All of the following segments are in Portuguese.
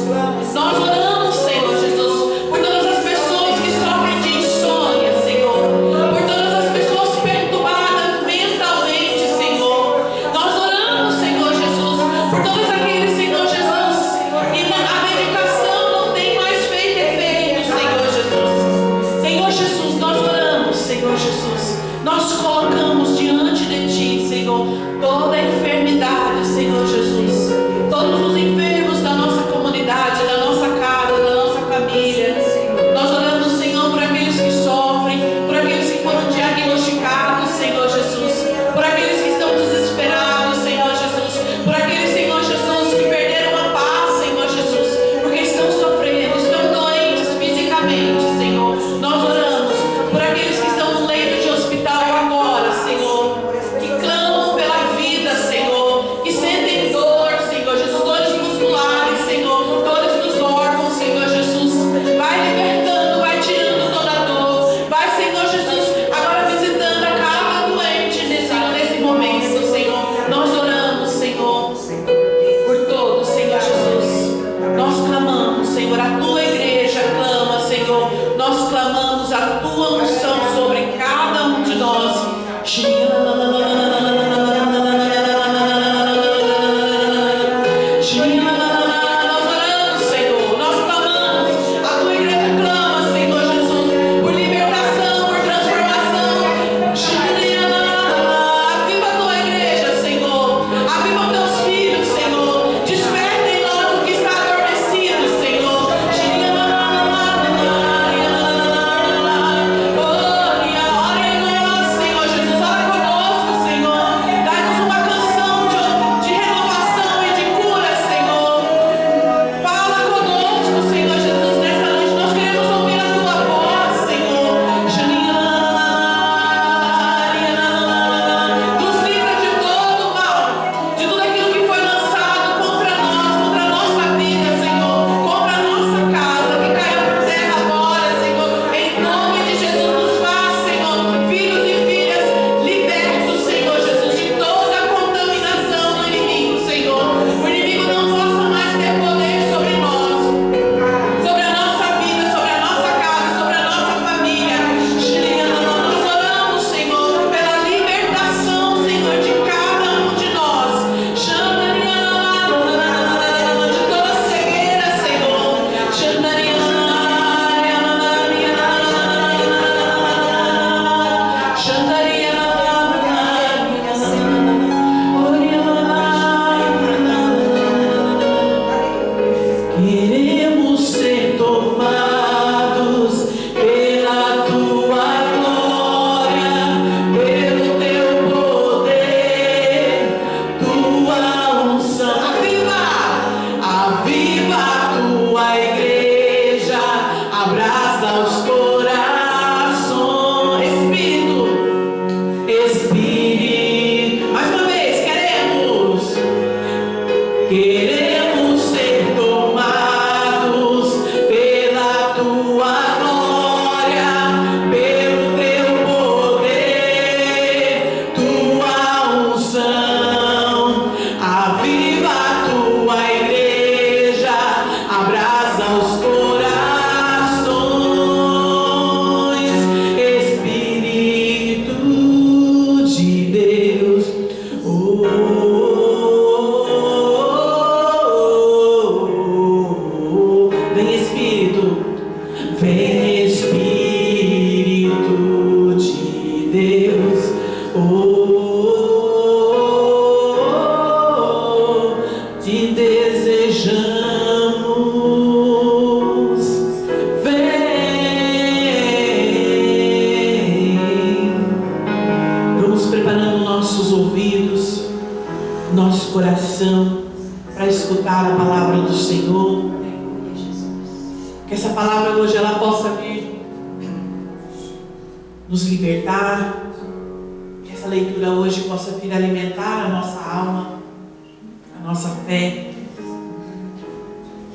Nós oramos, Senhor Jesus, por todas as pessoas que sofrem de insônia, Senhor, por todas as pessoas perturbadas mentalmente, Senhor. Nós oramos, Senhor Jesus, por todos aqueles, Senhor Jesus, que a medicação não tem mais feito efeito, Senhor Jesus. Senhor Jesus, nós oramos, Senhor Jesus. Nós colocamos diante de Ti, Senhor, toda a enfermidade, Senhor Jesus. Todos os enfermos da nossa comunidade, da nossa casa, da nossa família. Nós oramos, Senhor, por aqueles que sofrem, por aqueles que foram diagnosticados, Senhor Jesus, por aqueles que estão desesperados, Senhor Jesus, por aqueles, Senhor Jesus, que perderam a paz, Senhor Jesus, porque estão sofrendo, estão doentes fisicamente, Senhor. Nós oramos por aqueles que estão no leito de hospital agora, Senhor, que clamam pela vida, Senhor, que sentem dor, Senhor Jesus, dores musculares, Senhor, dores nos órgãos, Senhor Jesus. Vai libertando, vai tirando toda a dor. Vai, Senhor Jesus, agora visitando a cada doente nesse momento, Senhor. Nós oramos, Senhor, por todos, Senhor Jesus. Nós clamamos, Senhor, a Tua igreja clama, Senhor. Nós clamamos a Tua unção sobre cada um de nós. Nós oramos, Senhor. Nós clamamos. A Tua igreja clama, Senhor Jesus, por libertação, por transformação. Aviva a Tua igreja, Senhor. Aviva os Teus filhos, Senhor. Desperta em nós o que está adormecido, Senhor. Ora em nós, Senhor Jesus. Ora conosco, Senhor. Dá-nos uma canção de renovação e de cura, Senhor. Fala conosco, Senhor Jesus, nessa noite. Nós queremos ouvir a Tua voz, Senhor. Nos livra de todo o mal, de tudo aquilo que foi lançado contra nós, contra a nossa vida, Senhor, contra a nossa casa, que caia por terra agora, Senhor. Em nome de Jesus, nos faz, Senhor, filhos e filhas libertos, Senhor Jesus, de toda a contaminação do inimigo, Senhor. O inimigo não possa mais ter poder sobre nós, sobre a nossa vida, sobre a nossa casa, sobre a nossa família. Nós oramos, Senhor, pela libertação, Senhor, de cada um de nós. De toda cegueira, Senhor. Queremos ser tomados pela Tua glória, pelo Teu poder, Tua unção. Aviva a Tua igreja, abraça os corações. Espírito, mais uma vez, queremos ser tomados pela Tua glória, pelo Teu poder, Tua unção. Aviva a Tua igreja, abraça os corações. Espírito de Deus, vem Espírito, vem Espírito de Deus, te desejamos, vem. Vamos preparando nossos ouvidos, nosso coração para escutar a palavra do Senhor. Que essa palavra hoje ela possa vir nos libertar. Que essa leitura hoje possa vir alimentar a nossa alma, a nossa fé.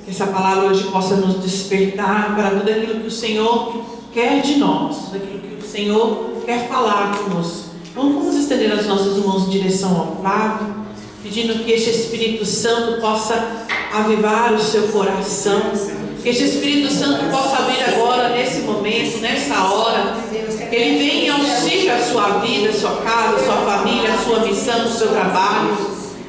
Que essa palavra hoje possa nos despertar para tudo aquilo que o Senhor quer de nós, tudo aquilo que o Senhor quer falar conosco. Vamos estender as nossas mãos em direção ao Flávio, pedindo que este Espírito Santo possa avivar o seu coração. Que este Espírito Santo possa abrir agora, nesse momento, nessa hora. Que Ele venha em auxílio à sua vida, à sua casa, à sua família, à sua missão, ao seu trabalho.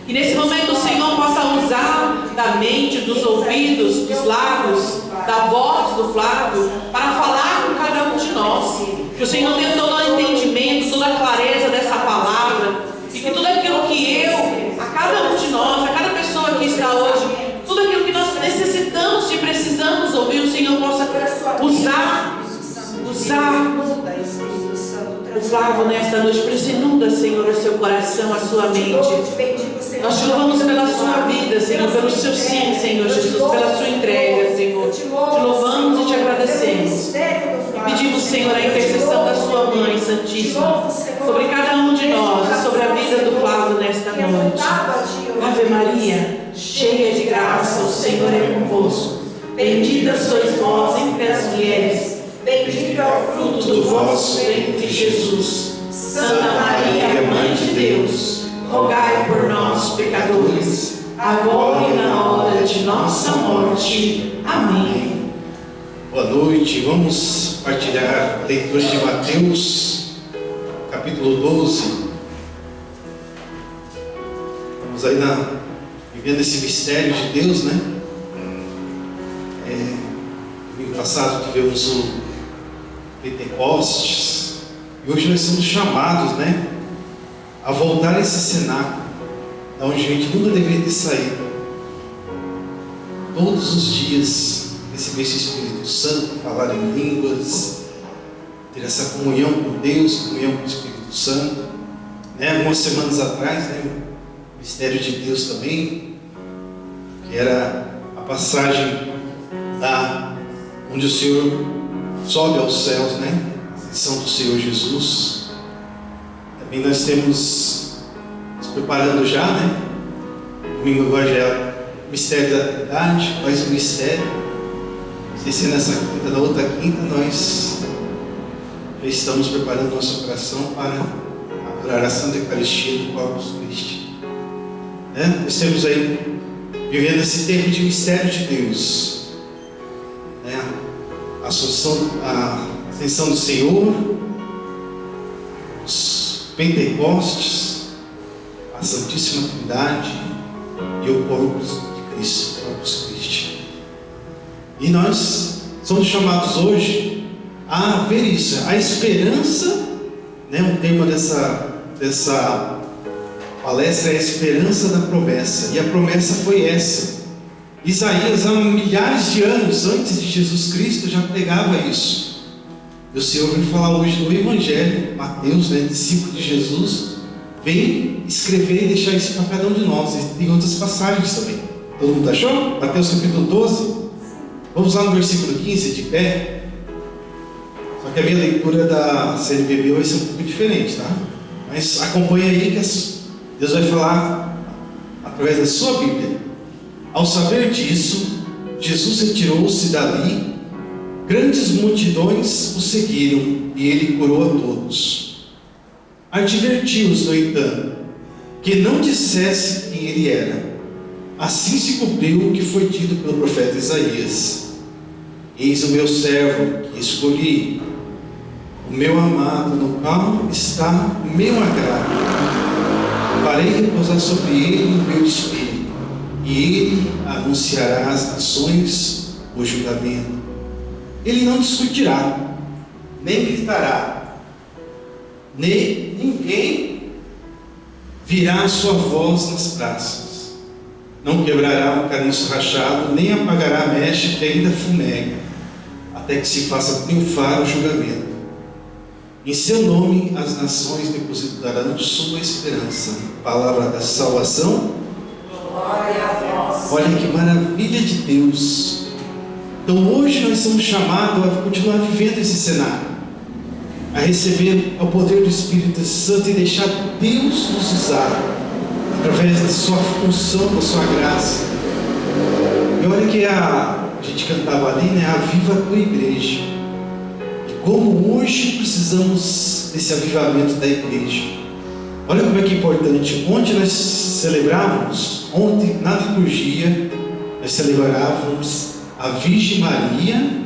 Que nesse momento o Senhor possa usar da mente, dos ouvidos, dos lábios, da voz do Flávio, para falar com cada um de nós. Que o Senhor tenha todo o entendimento, toda a clareza dessa palavra. E que tudo aquilo que a cada um de nós, a cada pessoa que está hoje, tudo aquilo que nós necessitamos e precisamos ouvir, o Senhor possa usar o Flávio nesta noite. Por isso, inunda, Senhor, o seu coração, a sua mente. Nós te louvamos pela sua vida, Senhor, pelo seu sim, Senhor Jesus, pela sua entrega, Senhor. Te louvamos e te agradecemos. E pedimos, Senhor, a intercessão da sua Mãe Santíssima sobre cada um de nós e sobre a vida do Flávio nesta noite. Ave Maria, cheia de graça, o Senhor é convosco. Bendita sois vós entre as mulheres. Bendito é o fruto do vosso ventre, Jesus. Santa Maria, Mãe de Deus, rogai por nós, pecadores, agora e na hora de nossa morte. Amém. Boa noite. Vamos partilhar a leitura de Mateus, capítulo 12. Vamos aí vivendo esse mistério de Deus, né? Domingo passado tivemos o Pentecostes, e hoje nós somos chamados, né, a voltar a esse cenáculo, da onde a gente nunca deveria ter saído. Todos os dias receber esse Espírito Santo, falar em línguas, ter essa comunhão com Deus, comunhão com o Espírito Santo, né? Algumas semanas atrás, né, o mistério de Deus também, que era a passagem onde o Senhor sobe aos céus, né? A ascensão do Senhor Jesus. Também nós temos nos preparando já, né? Domingo agora já é o mistério da Trindade, mais um mistério. Não sei se nessa quinta, na outra quinta, nós já estamos preparando nosso coração para a adoração da Eucaristia do Corpus Christi. Né? Nós temos aí vivendo esse tempo de mistério de Deus, né? A ascensão do Senhor, os Pentecostes, a Santíssima Trindade e o Corpus de Cristo, o Corpus Christi. E nós somos chamados hoje a ver isso, a esperança, né? O tema dessa palestra é a esperança da promessa, e a promessa foi essa. Isaías, há milhares de anos antes de Jesus Cristo, já pregava isso. E o Senhor vem falar hoje no Evangelho, Mateus, né, discípulo de Jesus, vem escrever e deixar isso para cada um de nós. E tem outras passagens também. Todo mundo achou? Mateus capítulo 12. Vamos lá no versículo 15, de pé. Só que a minha leitura da CNBB vai ser um pouco diferente, tá? Mas acompanha aí que Deus vai falar através da sua Bíblia. Ao saber disso, Jesus retirou-se dali, grandes multidões o seguiram e ele curou a todos. Advertiu-os, no entanto, que não dissesse quem ele era. Assim se cumpriu o que foi dito pelo profeta Isaías: eis o meu servo que escolhi, o meu amado, no qual está o meu agrado. Farei repousar sobre ele o meu espírito, e ele anunciará às nações o julgamento. Ele não discutirá, nem gritará, nem ninguém virá a sua voz nas praças. Não quebrará o caniço rachado, nem apagará a mecha que ainda fumega, até que se faça triunfar o julgamento. Em seu nome as nações depositarão sua esperança. Palavra da salvação. Glória a vós. Olha que maravilha de Deus. Então hoje nós somos chamados a continuar vivendo esse cenário, a receber o poder do Espírito Santo e deixar Deus nos usar através da sua função, da sua graça. E olha que a gente cantava ali, né? Aviva a tua igreja. E como hoje precisamos desse avivamento da igreja. Olha como é que é importante. Ontem nós celebrávamos, ontem na liturgia, nós celebrávamos a Virgem Maria,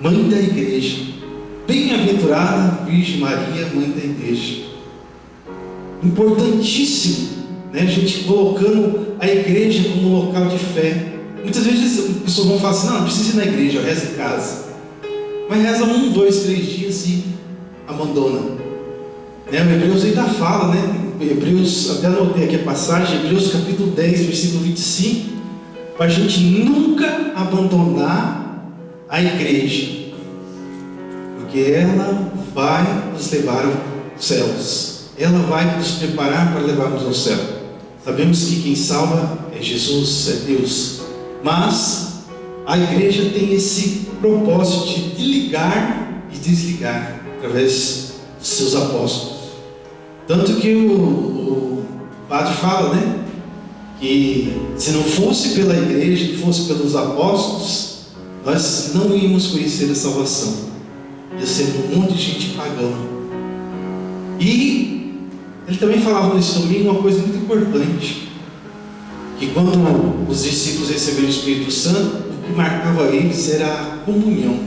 Mãe da Igreja. Bem-aventurada Virgem Maria, Mãe da Igreja. Importantíssimo, né? A gente colocando a igreja como local de fé. Muitas vezes as pessoas vão falar assim: não precisa ir na igreja, reza em casa. Mas reza 1, 2, 3 dias e abandona. Né? O Hebreus ainda fala, né? Hebreus, até anotei aqui a passagem, Hebreus capítulo 10, versículo 25, para a gente nunca abandonar a igreja, porque ela vai nos levar aos céus, ela vai nos preparar para levarmos ao céu. Sabemos que quem salva é Jesus, é Deus, mas a igreja tem esse propósito de ligar e desligar através dos seus apóstolos. Tanto que o padre fala, né, que se não fosse pela igreja, se fosse pelos apóstolos, nós não íamos conhecer a salvação. Ia ser um monte de gente pagando. E ele também falava nesse domingo uma coisa muito importante, que quando os discípulos receberam o Espírito Santo, o que marcava eles era a comunhão.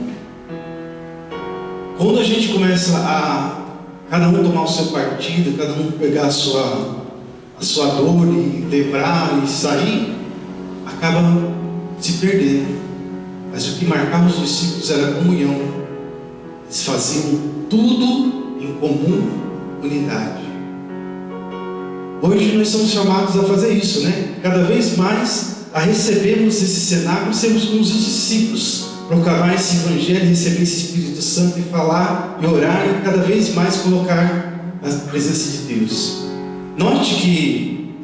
Quando a gente começa a cada um tomar o seu partido, cada um pegar a sua dor e lembrar e sair, acaba se perdendo. Mas o que marcava os discípulos era a comunhão. Eles faziam tudo em comum, unidade. Hoje nós somos chamados a fazer isso, né? Cada vez mais a recebermos esse cenáculo, sermos como os discípulos, proclamar esse Evangelho, receber esse Espírito Santo e falar e orar e cada vez mais colocar a presença de Deus. Note que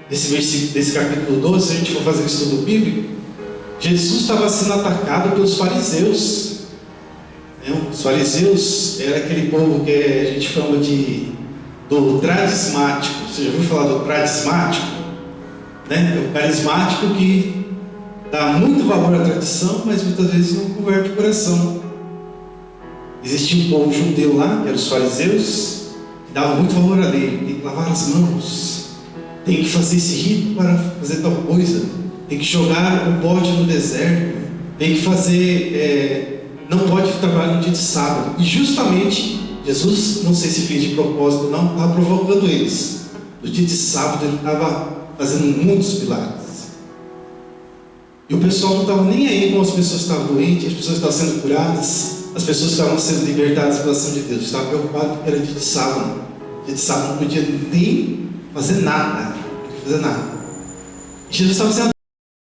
nesse versículo, desse capítulo 12, se a gente for fazer o estudo bíblico, Jesus estava sendo atacado pelos fariseus. Os fariseus era aquele povo que a gente chama do carismático. Você já ouviu falar do carismático? Né? É o carismático que dá muito valor à tradição, mas muitas vezes não converte o coração. Existia um povo judeu lá, que eram os fariseus, que davam muito valor à lei. Tem que lavar as mãos, tem que fazer esse rito para fazer tal coisa, tem que jogar o pote no deserto, tem que fazer, não pode trabalhar no dia de sábado. E justamente Jesus, não sei se fez de propósito ou não, estava provocando eles. No dia de sábado ele estava fazendo muitos milagres. E o pessoal não estava nem aí com as pessoas que estavam doentes, as pessoas estavam sendo curadas, as pessoas estavam sendo libertadas pela ação de Deus. Estava preocupado porque era dia de sábado. Dia de sábado não podia nem fazer nada. Não podia fazer nada. E Jesus estava sendo